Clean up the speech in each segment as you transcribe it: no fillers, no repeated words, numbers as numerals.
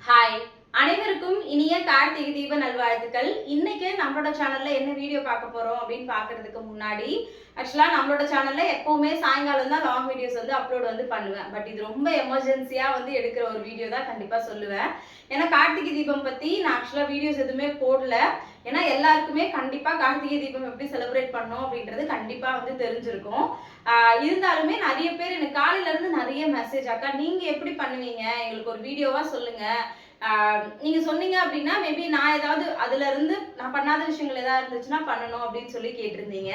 Hi, அனைவருக்கும் இனிய கார்த்திகை தீப நல்வாழ்த்துக்கள். இன்னைக்கு நம்மளோட சேனல்ல என்ன வீடியோ பார்க்க போறோம் அப்படின்னு பார்க்கறதுக்கு முன்னாடி ஆக்சுவலா நம்மளோட சேனல்ல எப்பவுமே சாயங்காலம் தான் லாங் வீடியோஸ் வந்து அப்லோட் வந்து பண்ணுவேன். பட் இது ரொம்ப எமர்ஜென்சியா வந்து எடுக்கிற ஒரு வீடியோ தான் கண்டிப்பா சொல்லுவேன். ஏன்னா கார்த்திகை தீபம் பத்தி நான் ஆக்சுவலா வீடியோஸ் எதுவுமே போடல. ஏன்னா எல்லாருக்குமே கண்டிப்பா கார்த்திகை தீபம் எப்படி செலிப்ரேட் பண்ணோம் அப்படின்றது கண்டிப்பா வந்து தெரிஞ்சிருக்கும். இருந்தாலுமே நிறைய பேர் எனக்கு காலையில இருந்து நிறைய மெசேஜ், அக்கா நீங்க எப்படி பண்ணுவீங்க, எங்களுக்கு ஒரு வீடியோவா சொல்லுங்க. நீங்க சொன்னீங்க அப்படின்னா மேபி நான் ஏதாவது அதுல இருந்து நான் பண்ணாத விஷயங்கள் ஏதாவது இருந்துச்சுன்னா பண்ணணும் அப்படின்னு சொல்லி கேட்டிருந்தீங்க.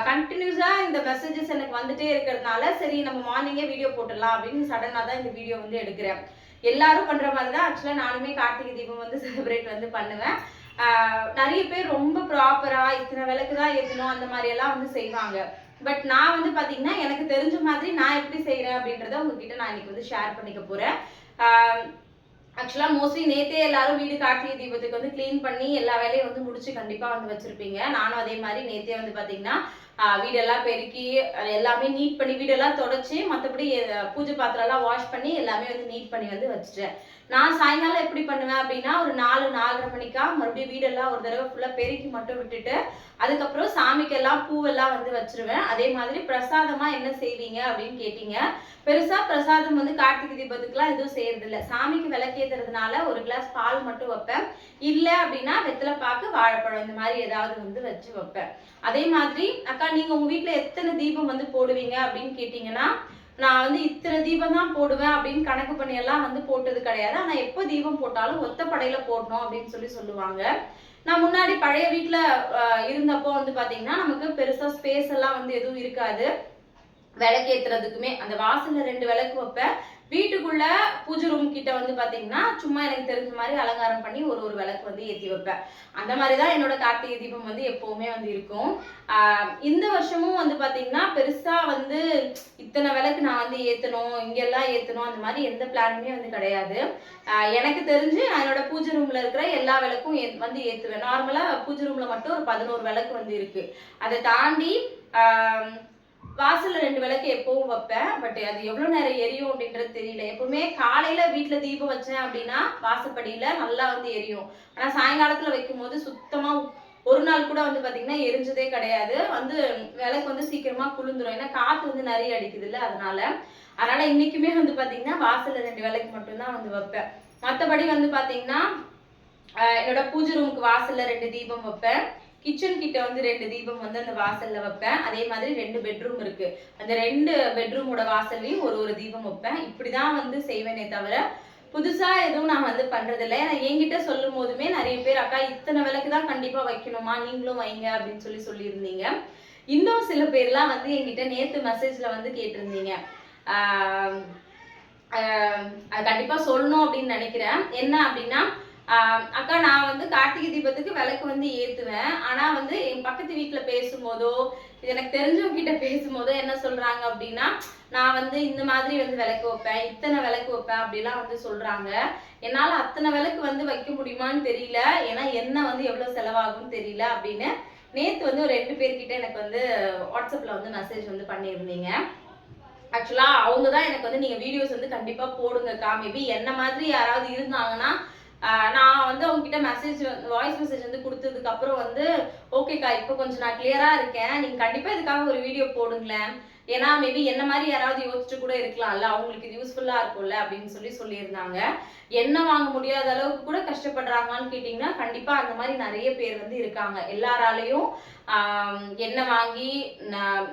கண்டினியூஸா இந்த மெசேஜஸ் எனக்கு வந்துட்டே இருக்கிறதுனால சரி நம்ம மார்னிங்கே வீடியோ போட்டுடலாம் அப்படின்னு சடனா தான் இந்த வீடியோ வந்து எடுக்கிறேன். எல்லாரும் பண்ற மாதிரி தான் ஆக்சுவலா நானுமே கார்த்திகை தீபம் வந்து செலிப்ரேட் வந்து பண்ணுவேன். நிறைய பேர் ரொம்ப ப்ராப்பரா இத்தனை விளக்கு தான் ஏற்றணும் அந்த மாதிரி எல்லாம் வந்து செய்வாங்க. பட் நான் வந்து பாத்தீங்கன்னா எனக்கு தெரிஞ்ச மாதிரி நான் எப்படி செய்யறேன் அப்படின்றத உங்ககிட்ட நான் இன்னைக்கு வந்து ஷேர் பண்ணிக்க போறேன். ஆக்சுவலா மோஸ்ட்லி நேத்தே எல்லாரும் வீடு கார்த்திகை தீபத்துக்கு வந்து கிளீன் பண்ணி எல்லா வேலையும் வந்து முடிச்சு கண்டிப்பா வந்து வச்சிருப்பீங்க. நானும் அதே மாதிரி நேத்தே வந்து பாத்தீங்கன்னா வீடெல்லாம் பெருக்கி எல்லாமே நீட் பண்ணி வீடெல்லாம் தொடச்சி மற்றபடி பூஜை பாத்திரம் எல்லாம் வாஷ் பண்ணி எல்லாமே வந்து நீட் பண்ணி வந்து வச்சுட்டேன். நான் சாயங்காலம் எப்படி பண்ணுவேன் அப்படின்னா ஒரு 4-4:30 மணிக்கா மறுபடியும் வீடெல்லாம் ஒரு தடவை ஃபுல்லா பெருக்கி மட்டும் விட்டுட்டு அதுக்கப்புறம் சாமிக்கெல்லாம் பூவெல்லாம் வந்து வச்சிருவேன். அதே மாதிரி பிரசாதமா என்ன செய்வீங்க அப்படின்னு கேட்டீங்க. பெருசா பிரசாதம் வந்து கார்த்திகை தீபத்துக்குலாம் எதுவும் செய்யறது இல்லை. சாமிக்கு விளக்கேத்துறதுனால ஒரு கிளாஸ் பால் மட்டும் வைப்பேன். இல்ல அப்படின்னா வெத்தலை பாக்கு வாழைப்பழம் இந்த மாதிரி ஏதாவது வந்து வச்சு வைப்பேன். அதே மாதிரி அக்கா நீங்க உங்க வீட்டுல எத்தனை தீபம் வந்து போடுவீங்க அப்படின்னு கேட்டீங்கன்னா நான் வந்து இத்தனை தீபம் தான் போடுவேன் அப்படின்னு கணக்கு பண்ணி எல்லாம் வந்து போட்டது கிடையாது. ஆனா எப்போ தீபம் போட்டாலும் ஒத்த படையில போடணும் அப்படின்னு சொல்லுவாங்க. நான் முன்னாடி பழைய வீட்டுல இருந்தப்போ வந்து பாத்தீங்கன்னா நமக்கு பெருசா ஸ்பேஸ் எல்லாம் வந்து எதுவும் இருக்காது. விளக்கேத்துறதுக்குமே அந்த வாசல்ல 2 விளக்கு வைப்பேன். வீட்டுக்குள்ள பூஜை ரூம் கிட்ட வந்து பாத்தீங்கன்னா சும்மா எனக்கு தெரிஞ்ச மாதிரி அலங்காரம் பண்ணி ஒரு விளக்கு வந்து ஏத்தி வைப்பேன். அந்த மாதிரிதான் என்னோட கார்த்திகை தீபம் வந்து எப்பவுமே வந்து இருக்கும். இந்த வருஷமும் வந்து பாத்தீங்கன்னா பெருசா வந்து இத்தனை விளக்கு நான் வந்து ஏத்தணும் இங்கெல்லாம் ஏத்தணும் அந்த மாதிரி எந்த பிளானுமே வந்து கிடையாது. எனக்கு தெரிஞ்சு நான் என்னோட பூஜை ரூம்ல இருக்கிற எல்லா விளக்கும் வந்து ஏத்துவேன். நார்மலா பூஜை ரூம்ல மட்டும் ஒரு 11 விளக்கு வந்து இருக்கு. அதை தாண்டி வாசல்ல 2 விளக்கு எப்பவும் வைப்பேன். பட் அது எவ்வளவு நேரம் எரியும் அப்படின்றது தெரியல. எப்பவுமே காலையில வீட்டுல தீபம் வச்சேன் அப்படின்னா வாசப்படியில நல்லா வந்து எரியும். ஆனா சாயங்காலத்துல வைக்கும் போது சுத்தமா ஒரு நாள் கூட வந்து பாத்தீங்கன்னா எரிஞ்சதே கிடையாது. வந்து விளக்கு வந்து சீக்கிரமா குளிர்ந்துரும். ஏன்னா காத்து வந்து நிறைய அடிக்குது இல்ல, அதனால இன்னைக்குமே வந்து பாத்தீங்கன்னா வாசல்ல 2 விளக்கு மட்டும்தான் வந்து வைப்பேன். மத்தபடி வந்து பாத்தீங்கன்னா என்னோட பூஜை ரூமுக்கு வாசல்ல 2 தீபம் வைப்பேன். கிச்சன் கிட்ட வந்து 2 தீபம் வந்து அந்த வாசல்ல வைப்பேன். அதே மாதிரி 2 பெட்ரூம் இருக்கு. அந்த 2 பெட்ரூமோட வாசல்லையும் ஒரு தீபம் வைப்பேன். இப்படிதான் வந்து செய்வேனே தவிர புதுசா எதுவும் நான் வந்து பண்றதில்லை. ஏன்னா என்கிட்ட சொல்லும் போதுமே நிறைய பேர் அக்கா இத்தனை விளக்கு தான் கண்டிப்பா வைக்கணுமா, நீங்களும் வைங்க அப்படின்னு சொல்லியிருந்தீங்க. இன்னும் சில பேர்லாம் வந்து என்கிட்ட நேத்து மெசேஜ்ல வந்து கேட்டிருந்தீங்க. அது கண்டிப்பா சொல்லணும் அப்படின்னு நினைக்கிறேன். என்ன அப்படின்னா அக்கா நான் வந்து கார்த்திகை தீபத்துக்கு விளக்கு வந்து ஏத்துவேன். ஆனா வந்து என் பக்கத்து வீட்டுல பேசும்போதோ இது எனக்கு தெரிஞ்சவங்க கிட்ட பேசும்போதோ என்ன சொல்றாங்க அப்படின்னா நான் வந்து இந்த மாதிரி வந்து விளக்கு வைப்பேன், இத்தனை விளக்கு வைப்பேன் அப்படிலாம் வந்து சொல்றாங்க. என்னால அத்தனை விளக்கு வந்து வைக்க முடியுமான்னு தெரியல. ஏன்னா எண்ணெய் வந்து எவ்வளவு செலவாகும்னு தெரியல அப்படின்னு நேத்து வந்து ஒரு 2 பேர்கிட்ட எனக்கு வந்து வாட்ஸ்அப்ல வந்து மெசேஜ் வந்து பண்ணியிருந்தீங்க. ஆக்சுவலா அவங்கதான் எனக்கு வந்து நீங்க வீடியோஸ் வந்து கண்டிப்பா போடுங்கக்கா, மேபி என்ன மாதிரி யாராவது இருந்தாங்கன்னா நான் வந்து அவங்க கிட்ட வாய்ஸ் மெசேஜ் வந்து கொடுத்ததுக்கு அப்புறம் வந்து ஓகேக்கா இப்போ கொஞ்சம் நான் கிளியரா இருக்கேன், நீங்க கண்டிப்பா இதுக்காக ஒரு வீடியோ போடுங்களேன். ஏன்னா மேபி என்ன மாதிரி யாராவது யோசிச்சு கூட இருக்கலாம்ல, அவங்களுக்கு இது யூஸ்ஃபுல்லா இருக்கும்ல அப்படின்னு சொல்லியிருந்தாங்க. எண்ணெய் வாங்க முடியாத அளவுக்கு கூட கஷ்டப்படுறாங்கன்னு கேட்டீங்கன்னா கண்டிப்பா அந்த மாதிரி நிறைய பேர் வந்து இருக்காங்க. எல்லாராலையும் எண்ணெய் வாங்கி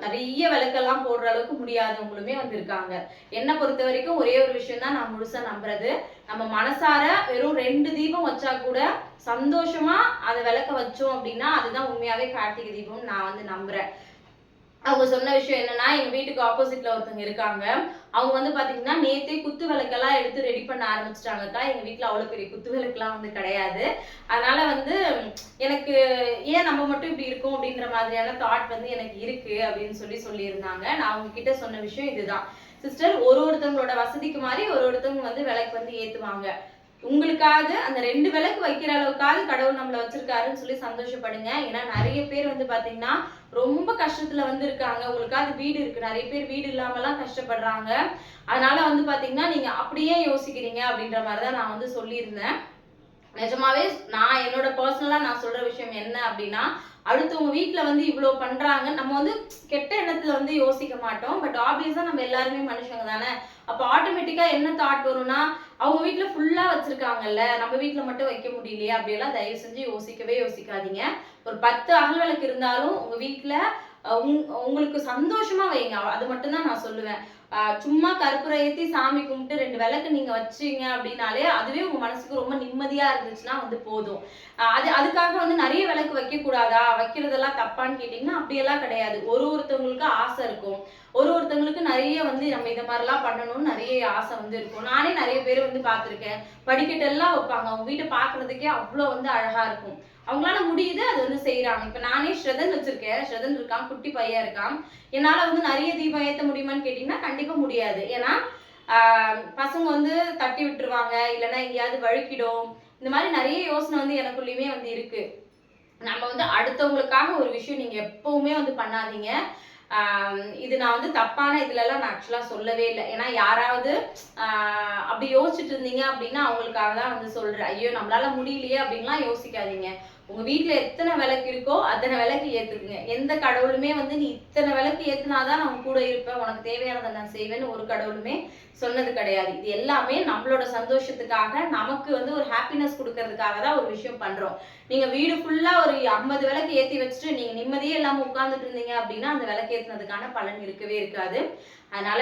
நிறைய விளக்கெல்லாம் போடுற அளவுக்கு முடியாதவங்களுமே வந்து இருக்காங்க. என்னை பொறுத்த வரைக்கும் ஒரே ஒரு விஷயம் தான் நான் முழுசா நம்புறது, நம்ம மனசார வெறும் 2 தீபம் வச்சா கூட சந்தோஷமா அதை விளக்க வச்சோம் அப்படின்னா அதுதான் உண்மையாவே கார்த்திகை தீபம் நான் வந்து நம்புறேன். அவங்க சொன்ன விஷயம் என்னன்னா எங்க வீட்டுக்கு ஆப்போசிட்ல ஒருத்தவங்க இருக்காங்க. அவங்க வந்து பாத்தீங்கன்னா நேத்தே குத்து விளக்கெல்லாம் எடுத்து ரெடி பண்ண ஆரம்பிச்சிட்டாங்கக்கா. எங்க வீட்டுல அவ்வளவு பெரிய குத்து விளக்குலாம் வந்து கிடையாது. அதனால வந்து எனக்கு ஏன் நம்ம மட்டும் இப்படி இருக்கோம் அப்படின்ற மாதிரியான தாட் வந்து எனக்கு இருக்கு அப்படின்னு சொல்லியிருந்தாங்க. நான் அவங்க கிட்ட சொன்ன விஷயம் இதுதான், சிஸ்டர் ஒருத்தவங்களோட வசதிக்கு மாதிரி ஒருத்தவங்க வந்து விளக்கு வந்து ஏத்துவாங்க. உங்களுக்காவது அந்த 2 விளக்கு வைக்கிற அளவுக்காவது கடவுள் நம்மள வச்சிருக்காருன்னு சொல்லி சந்தோஷப்படுங்க. ஏன்னா நிறைய பேர் வந்து பாத்தீங்கன்னா ரொம்ப கஷ்டத்துல வந்து இருக்காங்க. உங்களுக்காவது வீடு இருக்கு, நிறைய பேர் வீடு இல்லாமலாம் கஷ்டப்படுறாங்க. அதனால வந்து பாத்தீங்கன்னா நீங்க அப்படியே யோசிக்கிறீங்க அப்படின்ற மாதிரிதான் நான் வந்து சொல்லியிருந்தேன். நிஜமாவே நான் என்னோட பர்சனலா நான் சொல்ற விஷயம் என்ன அப்படின்னா, அடுத்தவங்க வீட்டுல வந்து இவ்வளவு பண்றாங்க, நம்ம வந்து கெட்ட எண்ணத்துல வந்து யோசிக்க மாட்டோம். பட் ஆப்வியஸா நம்ம எல்லாருமே மனுஷங்க தானே. அப்ப ஆட்டோமேட்டிக்கா என்ன தாட் வரும்னா, அவங்க வீட்டுல ஃபுல்லா வச்சிருக்காங்கல்ல, நம்ம வீட்டுல மட்டும் வைக்க முடியலையே, அப்படியெல்லாம் தயவு செஞ்சு யோசிக்கவே யோசிக்காதீங்க. ஒரு 10 அகல் விளக்கு இருந்தாலும் உங்க வீட்டுல உங்களுக்கு சந்தோஷமா வைங்க. அது மட்டும் தான் நான் சொல்லுவேன். சும்மா கற்பூரம் ஏத்தி சாமி கும்பிட்டு 2 விளக்கு நீங்க வச்சீங்க அப்படின்னாலே அதுவே உங்க மனசுக்கு ரொம்ப நிம்மதியா இருந்துச்சுன்னா வந்து போதும். அதுக்காக வந்து நிறைய விளக்கு வைக்க கூடாதா, வைக்கிறதெல்லாம் தப்பான்னு கேட்டீங்கன்னா அப்படியெல்லாம் கிடையாது. ஒருத்தவங்களுக்கு ஆசை இருக்கும். ஒருத்தவங்களுக்கு நிறைய வந்து நம்ம இத மாதிரிலாம் பண்ணணும்னு நிறைய ஆசை வந்து இருக்கும். நானே நிறைய பேர் வந்து பார்த்திருக்கேன். படிக்கட்டெல்லாம் வைப்பாங்க. அவங்க வீட்டை பார்க்கிறதுக்கே அவ்வளவு வந்து அழகா இருக்கும். அவங்களால முடியுது, அது வந்து செய்யறாங்க. இப்ப நானே ஸ்ரதன் வச்சிருக்கேன். ஸ்ரதன் இருக்கான், குட்டி பையன் இருக்கான். என்னால வந்து நிறைய தீபம் ஏத்த முடியுமான்னு கேட்டீங்கன்னா கண்டிப்பா முடியாது. ஏன்னா பசங்க வந்து தட்டி விட்டுருவாங்க, இல்லைன்னா எங்கேயாவது வழுக்கிடும். இந்த மாதிரி நிறைய யோசனை வந்து எனக்குள்ளயுமே வந்து இருக்கு. நம்ம வந்து அடுத்தவங்களுக்காக ஒரு விஷயம் நீங்க எப்பவுமே வந்து பண்ணாதீங்க. இது நான் வந்து தப்பான இதுலலாம் நான் ஆக்சுவலா சொல்லவே இல்லை. ஏன்னா யாராவது அப்படி யோசிச்சுட்டு இருந்தீங்க அப்படின்னா அவங்களுக்காக தான் வந்து சொல்றேன். ஐயோ நம்மளால முடியலையே அப்படின்லாம் யோசிக்காதீங்க. உங்க வீட்டுல எத்தனை விளக்கு இருக்கோ அத்தனை விளக்கு ஏத்துக்குங்க. எந்த கடவுளுமே வந்து நீ இத்தனை விளக்கு ஏத்துனாதான் நான் கூட இருப்பேன், உனக்கு தேவையானதை நான் செய்வேன்னு ஒரு கடவுளுமே சொன்னது கிடையாது. இது எல்லாமே நம்மளோட சந்தோஷத்துக்காக, நமக்கு வந்து ஒரு ஹாப்பினஸ் கொடுக்கறதுக்காக தான் ஒரு விஷயம் பண்றோம். நீங்க வீடு ஃபுல்லா ஒரு 50 விளக்கு ஏத்தி வச்சுட்டு நீங்க நிம்மதியே இல்லாம உட்கார்ந்துட்டு இருந்தீங்க அப்படின்னா அந்த விளக்கு ஏத்துனதுக்கான பலன் இருக்கவே இருக்காது. அதனால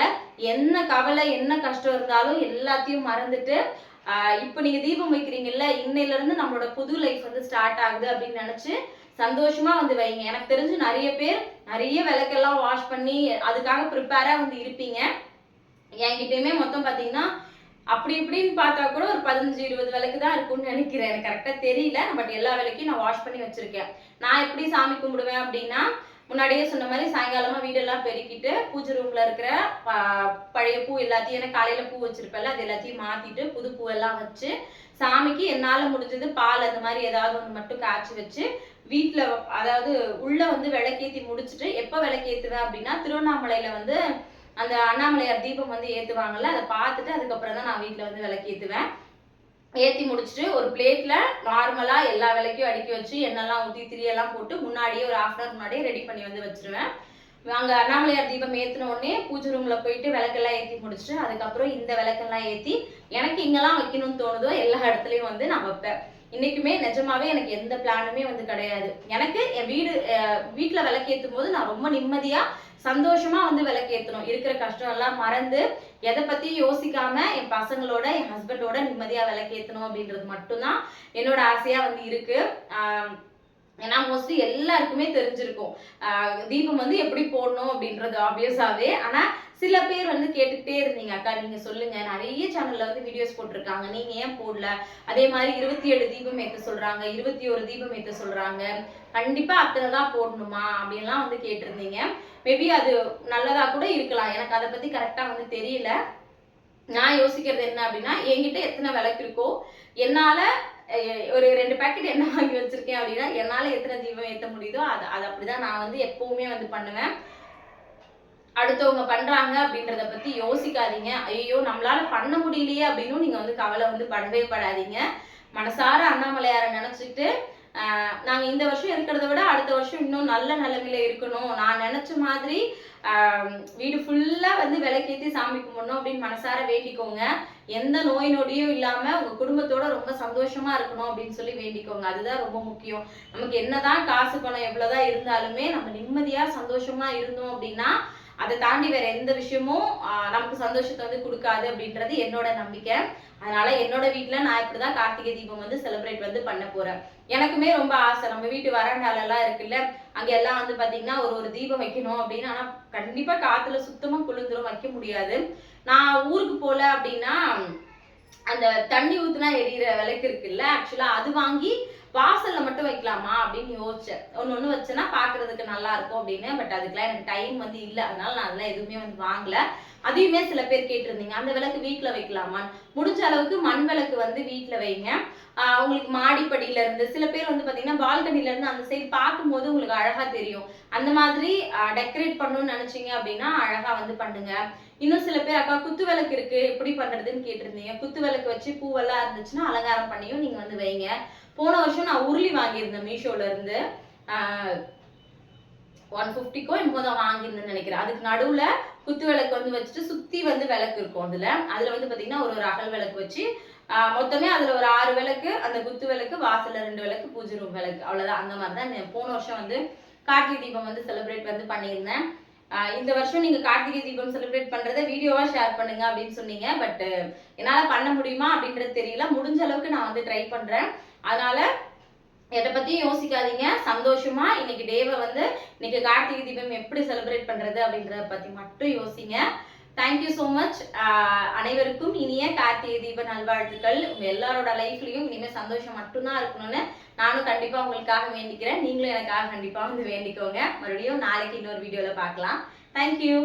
என்ன கவலை என்ன கஷ்டம் இருந்தாலும் எல்லாத்தையும் மறந்துட்டு இப்ப நீங்க தீபம் வைக்கிறீங்கல்ல, இன்னையில இருந்து நம்மளோட புது லைஃப் வந்து ஸ்டார்ட் ஆகுது அப்படின்னு நினைச்சு சந்தோஷமா வந்து வைங்க. எனக்கு தெரிஞ்சு நிறைய பேர் நிறைய விளக்கெல்லாம் வாஷ் பண்ணி அதுக்காக ப்ரிப்பேரா வந்து இருப்பீங்க. என்கிட்டயுமே மொத்தம் பாத்தீங்கன்னா அப்படி இப்படின்னு பார்த்தா கூட ஒரு 15-20 விளக்கு தான் இருக்கும்னு நினைக்கிறேன். எனக்கு கரெக்டா தெரியல. பட் எல்லா விளக்கையும் நான் வாஷ் பண்ணி வச்சிருக்கேன். நான் எப்படி சாமி கும்பிடுவேன் அப்படின்னா, முன்னாடியே சொன்ன மாதிரி சாயங்காலமா வீடெல்லாம் பெருக்கிட்டு பூஜை ரூம்ல இருக்கிற பழைய பூ எல்லாத்தையும், ஏன்னா காலையில பூ வச்சிருப்பேன்ல, அது எல்லாத்தையும் மாத்திட்டு புது பூ எல்லாம் வச்சு சாமிக்கு என்னால முடிஞ்சது பால் அந்த மாதிரி ஏதாவது ஒன்று மட்டும் காய்ச்சி வச்சு வீட்டுல, அதாவது உள்ள வந்து விளக்கேத்தி முடிச்சுட்டு, எப்ப விளக்கேத்துவேன் அப்படின்னா திருவண்ணாமலையில வந்து அந்த அண்ணாமலையார் தீபம் வந்து ஏத்துவாங்கல்ல, அதை பார்த்துட்டு அதுக்கப்புறம் தான் நான் வீட்டுல வந்து விளக்கு ஏத்துவேன். ஏத்தி முடிச்சுட்டு ஒரு பிளேட்ல நார்மலா எல்லா விளக்கையும் அடுக்கி வச்சு எண்ணெல்லாம் ஊற்றி திரியெல்லாம் போட்டு முன்னாடியே ஒரு 1/2 hour முன்னாடியே ரெடி பண்ணி வந்து வச்சிருவேன். அங்க அண்ணாமலையார் தீபம் ஏத்தின உடனே பூஜை ரூம்ல போயிட்டு விளக்கெல்லாம் ஏத்தி முடிச்சுட்டு அதுக்கப்புறம் இந்த விளக்கெல்லாம் ஏத்தி எனக்கு இங்கெல்லாம் வைக்கணும்னு தோணுதோ எல்லா இடத்துலயும் வந்து நான் வைப்பேன். இன்னைக்குமே நிஜமாவே எனக்கு எந்த பிளானுமே வந்து கிடையாது. எனக்கு என் வீட்டுல விளக்கேற்றும் போது நான் ரொம்ப நிம்மதியா சந்தோஷமா வந்து விளக்கேற்றணும். இருக்கிற கஷ்டம் எல்லாம் மறந்து எதை பத்தி யோசிக்காம என் பசங்களோட என் ஹஸ்பண்டோட நிம்மதியா விளக்கேற்றணும் அப்படின்றது மட்டும்தான் என்னோட ஆசையா வந்து இருக்கு. ஏன்னா மோஸ்ட்லி எல்லாருக்குமே தெரிஞ்சிருக்கும் தீபம் வந்து எப்படி போடணும் அப்படின்றது ஆப்வியஸாவே. ஆனா சில பேர் வந்து கேட்டுக்கிட்டே இருந்தீங்க, அக்கா நீங்க சொல்லுங்க, நிறைய சேனல்ல வந்து வீடியோஸ் போட்டிருக்காங்க, நீங்க ஏன் போடல? அதே மாதிரி 27 தீபம் ஏற்ற சொல்றாங்க, 21 தீபம் ஏற்ற சொல்றாங்க, கண்டிப்பா அத்தனை தான் போடணுமா அப்படின்லாம் வந்து கேட்டிருந்தீங்க. மேபி அது நல்லதா கூட இருக்கலாம். எனக்கு அதை பத்தி கரெக்டா வந்து தெரியல. நான் யோசிக்கிறது என்ன அப்படின்னா, என்கிட்ட எத்தனை விளக்கு இருக்கோ, என்னால ஒரு 2 பேக்கெட் எண்ணெய் வாங்கி வச்சிருக்கேன் அப்படின்னா என்னால எத்தனை தீபம் ஏற்ற முடியுதோ அது அப்படிதான் நான் வந்து எப்பவுமே வந்து பண்ணுவேன். அடுத்தவங்க பண்றாங்க அப்படின்றத பத்தி யோசிக்காதீங்க. ஐயோ நம்மளால பண்ண முடியலையே அப்படின்னு நீங்க வந்து கவலை வந்து படவே படாதீங்க. மனசார அண்ணாமலையாரை நினைச்சிட்டு நாங்க இந்த வருஷம் இருக்கிறத விட அடுத்த வருஷம் இன்னும் நல்ல நிலைமையில இருக்கணும், நான் நினைச்ச மாதிரி வீடு ஃபுல்லா வந்து விளக்கேத்தி சாமி கும்பிடணும் அப்படின்னு மனசார வேண்டிக்கோங்க. எந்த நோய் நொடியும் இல்லாம உங்க குடும்பத்தோட ரொம்ப சந்தோஷமா இருக்கணும் அப்படின்னு சொல்லி வேண்டிக்கோங்க. அதுதான் ரொம்ப முக்கியம். நமக்கு என்னதான் காசு பணம் எவ்வளவுதான் இருந்தாலுமே நம்ம நிம்மதியா சந்தோஷமா இருந்தோம் அப்படின்னா அதை தாண்டி வேற எந்த விஷயமும் நமக்கு சந்தோஷத்தை வந்து கொடுக்காது அப்படின்றது என்னோட நம்பிக்கை. அதனால என்னோட வீட்டுல நான் இப்படிதான் கார்த்திகை தீபம் வந்து செலிப்ரேட் வந்து பண்ண போறேன். எனக்குமே ரொம்ப ஆசை, நம்ம வீட்டு வராண்டால எல்லாம் இருக்குல்ல, அங்க எல்லாம் வந்து பாத்தீங்கன்னா ஒரு தீபம் வைக்கணும் அப்படின்னு. ஆனா கண்டிப்பா காத்துல சுத்தமா குளிர்ந்துரும், வைக்க முடியாது. நான் ஊருக்கு போல அப்படின்னா அந்த தண்ணி ஊத்துனா எரியிற விளக்கு இருக்குல்ல, ஆக்சுவலா அது வாங்கி வாசல்ல மட்டும் வைக்கலாமா அப்படின்னு யோசிச்சேன். ஒண்ணு வச்சேன்னா பாக்குறதுக்கு நல்லா இருக்கும் அப்படின்னு. பட் அதுக்கெல்லாம் எனக்கு டைம் வந்து இல்லை, அதனால நான் அதெல்லாம் எதுவுமே வந்து வாங்கல. அதையுமே சில பேர் கேட்டிருந்தீங்க, அந்த விளக்கு வீட்டுல வைக்கலாமா? முடிஞ்ச அளவுக்கு மண் விளக்கு வந்து வீட்டுல வைங்க. உங்களுக்கு மாடிப்படியில இருந்து சில பேர் வந்து பாத்தீங்கன்னா பால்கனில இருந்து அந்த சைடு பார்க்கும்போது உங்களுக்கு அழகா தெரியும். அந்த மாதிரி டெக்கரேட் பண்ணணும்னு நினைச்சீங்க அப்படின்னா அழகா வந்து பண்ணுங்க. இன்னும் சில பேர் அக்கா குத்து விளக்கு இருக்கு எப்படி பண்றதுன்னு கேட்டிருந்தீங்க. குத்து விளக்கு வச்சு பூவெல்லாம் இருந்துச்சுன்னா அலங்காரம் பண்ணியும் நீங்க வந்து வைங்க. போன வருஷம் நான் உருளி வாங்கியிருந்தேன் மீஷோல இருந்து. 150க்கோ என்னமோ தான் வாங்கியிருந்தேன்னு நினைக்கிறேன். அதுக்கு நடுவுல குத்து விளக்கு வந்து வச்சுட்டு சுத்தி வந்து விளக்கு இருக்கும். அதுல வந்து பாத்தீங்கன்னா ஒரு அகல் விளக்கு வச்சு மொத்தமே அதுல ஒரு 6 விளக்கு, அந்த குத்து விளக்கு, வாசல்ல 2 விளக்கு, பூஜை ரூம் விளக்கு, அவ்வளவுதான். அந்த மாதிரிதான் போன வருஷம் வந்து கார்த்திகை தீபம் வந்து செலிப்ரேட் வந்து பண்ணியிருந்தேன். இந்த வருஷம் நீங்க கார்த்திகை தீபம் செலிப்ரேட் பண்றதை வீடியோவா ஷேர் பண்ணுங்க அப்படின்னு சொன்னீங்க. பட் என்னால பண்ண முடியுமா அப்படின்றது தெரியல. முடிஞ்ச அளவுக்கு நான் வந்து ட்ரை பண்றேன். அதனால எதை பத்தியும் யோசிக்காதீங்க. சந்தோஷமா இன்னைக்கு டேவை வந்து இன்னைக்கு கார்த்திகை தீபம் எப்படி செலிப்ரேட் பண்றது அப்படின்றத பத்தி மட்டும் யோசிங்க. Thank you so much. அனைவருக்கும் இனிய கார்த்திகை தீப நல்வாழ்த்துக்கள். உங்க எல்லாரோட லைஃப்லயும் இனிமே சந்தோஷம் மட்டும்தான் இருக்கணும்னு நானும் கண்டிப்பா உங்களுக்காக வேண்டிக்கிறேன். நீங்களும் எனக்காக கண்டிப்பா வந்து வேண்டிக்கோங்க. மறுபடியும் நாளைக்கு இன்னொரு வீடியோல பார்க்கலாம். தேங்க்யூ.